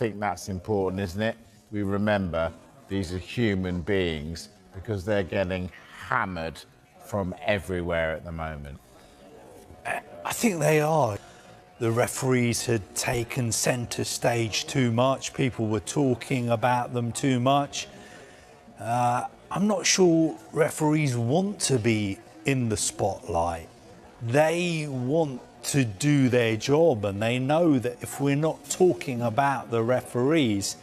think that's important, isn't it? We remember these are human beings because they're getting hammered from everywhere at the moment. I think they are. The referees had taken centre stage too much. People were talking about them too much. I'm not sure referees want to be in the spotlight. They want to do their job, and they know that if we're not talking about the referees,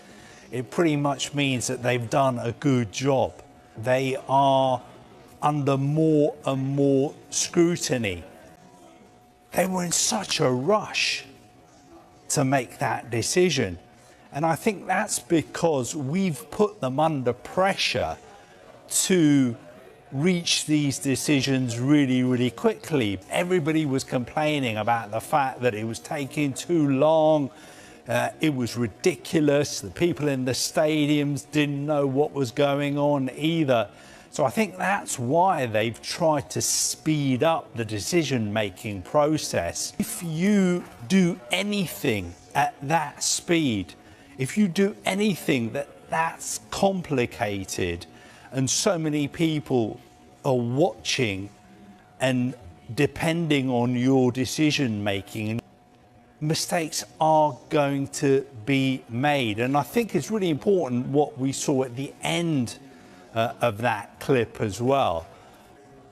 it pretty much means that they've done a good job. They are under more and more scrutiny. They were in such a rush to make that decision. And I think that's because we've put them under pressure to reach these decisions really, really quickly. Everybody was complaining about the fact that it was taking too long. It was ridiculous. The people in the stadiums didn't know what was going on either. So I think that's why they've tried to speed up the decision-making process. If you do anything at that speed, if you do anything that's complicated and so many people are watching and depending on your decision-making, mistakes are going to be made. And I think it's really important what we saw at the end of that clip as well.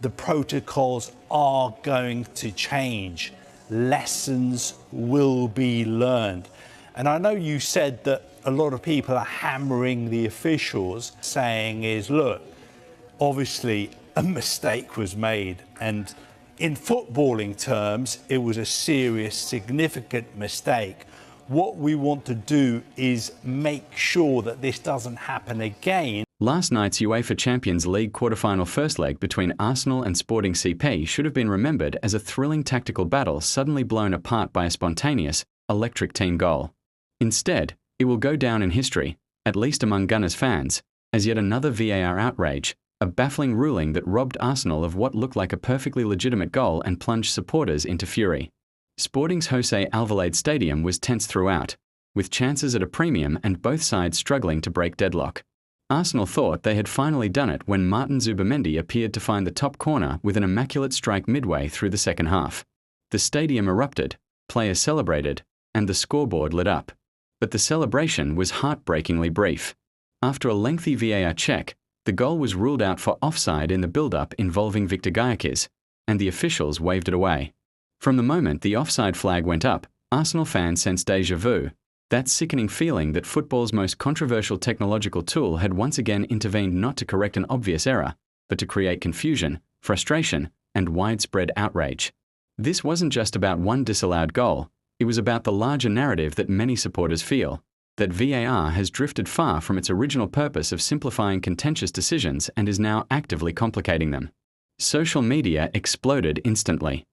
The protocols are going to change. Lessons will be learned. And I know you said that a lot of people are hammering the officials, saying is, look, obviously a mistake was made. And in footballing terms, it was a serious, significant mistake. What we want to do is make sure that this doesn't happen again. Last night's UEFA Champions League quarter-final first leg between Arsenal and Sporting CP should have been remembered as a thrilling tactical battle suddenly blown apart by a spontaneous, electric team goal. Instead, it will go down in history, at least among Gunners fans, as yet another VAR outrage, a baffling ruling that robbed Arsenal of what looked like a perfectly legitimate goal and plunged supporters into fury. Sporting's Jose Alvalade Stadium was tense throughout, with chances at a premium and both sides struggling to break deadlock. Arsenal thought they had finally done it when Martin Zubimendi appeared to find the top corner with an immaculate strike midway through the second half. The stadium erupted, players celebrated, and the scoreboard lit up. But the celebration was heartbreakingly brief. After a lengthy VAR check, the goal was ruled out for offside in the build-up involving Victor Gyökeres, and the officials waved it away. From the moment the offside flag went up, Arsenal fans sensed déjà vu. That sickening feeling that football's most controversial technological tool had once again intervened not to correct an obvious error, but to create confusion, frustration, and widespread outrage. This wasn't just about one disallowed goal, it was about the larger narrative that many supporters feel, that VAR has drifted far from its original purpose of simplifying contentious decisions and is now actively complicating them. Social media exploded instantly.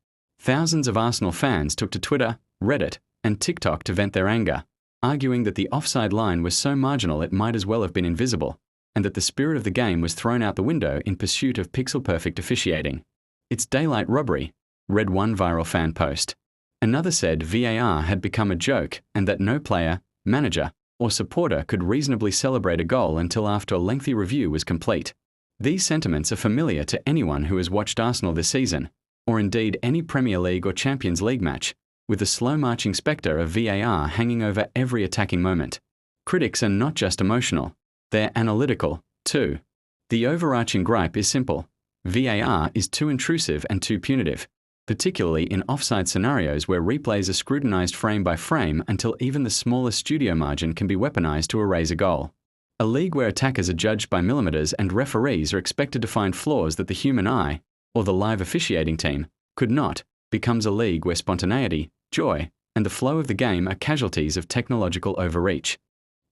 Thousands of Arsenal fans took to Twitter, Reddit, and TikTok to vent their anger, arguing that the offside line was so marginal it might as well have been invisible, and that the spirit of the game was thrown out the window in pursuit of pixel-perfect officiating. It's daylight robbery, read one viral fan post. Another said VAR had become a joke and that no player, manager, or supporter could reasonably celebrate a goal until after a lengthy review was complete. These sentiments are familiar to anyone who has watched Arsenal this season, or indeed any Premier League or Champions League match, with the slow-marching spectre of VAR hanging over every attacking moment. Critics are not just emotional, they're analytical, too. The overarching gripe is simple. VAR is too intrusive and too punitive, particularly in offside scenarios where replays are scrutinized frame by frame until even the smallest studio margin can be weaponized to erase a goal. A league where attackers are judged by millimeters and referees are expected to find flaws that the human eye, or the live officiating team, could not, becomes a league where spontaneity, joy, and the flow of the game are casualties of technological overreach.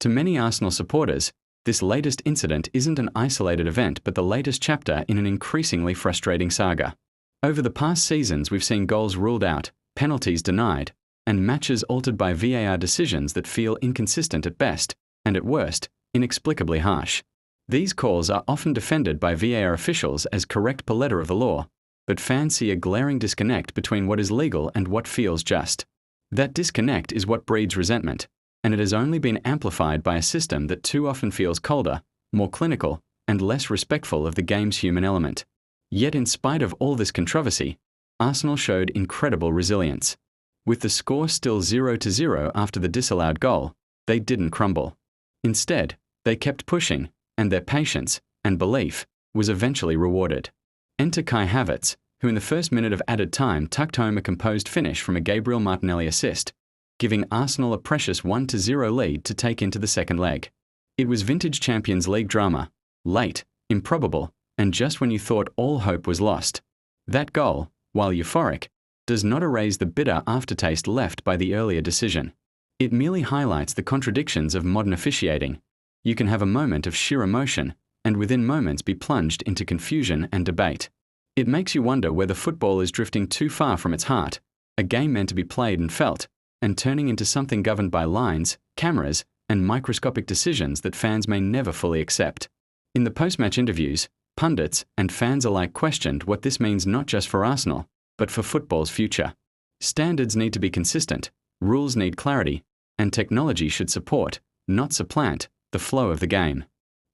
To many Arsenal supporters, this latest incident isn't an isolated event but the latest chapter in an increasingly frustrating saga. Over the past seasons we've seen goals ruled out, penalties denied, and matches altered by VAR decisions that feel inconsistent at best, and at worst, inexplicably harsh. These calls are often defended by VAR officials as correct per letter of the law, but fans see a glaring disconnect between what is legal and what feels just. That disconnect is what breeds resentment. and it has only been amplified by a system that too often feels colder, more clinical, and less respectful of the game's human element. Yet in spite of all this controversy, Arsenal showed incredible resilience. With the score still 0-0 after the disallowed goal, they didn't crumble. Instead, they kept pushing, and their patience and belief was eventually rewarded. Enter Kai Havertz, who in the first minute of added time tucked home a composed finish from a Gabriel Martinelli assist, giving Arsenal a precious 1-0 lead to take into the second leg. It was vintage Champions League drama, late, improbable, and just when you thought all hope was lost. That goal, while euphoric, does not erase the bitter aftertaste left by the earlier decision. It merely highlights the contradictions of modern officiating. You can have a moment of sheer emotion, and within moments be plunged into confusion and debate. It makes you wonder whether football is drifting too far from its heart, a game meant to be played and felt, and turning into something governed by lines, cameras, and microscopic decisions that fans may never fully accept. In the post-match interviews, pundits and fans alike questioned what this means not just for Arsenal, but for football's future. Standards need to be consistent, rules need clarity, and technology should support, not supplant, the flow of the game.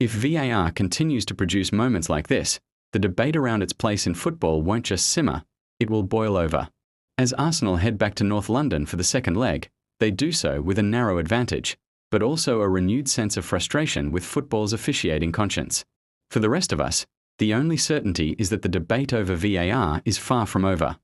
If VAR continues to produce moments like this, the debate around its place in football won't just simmer, it will boil over. As Arsenal head back to North London for the second leg, they do so with a narrow advantage, but also a renewed sense of frustration with football's officiating conscience. For the rest of us, the only certainty is that the debate over VAR is far from over.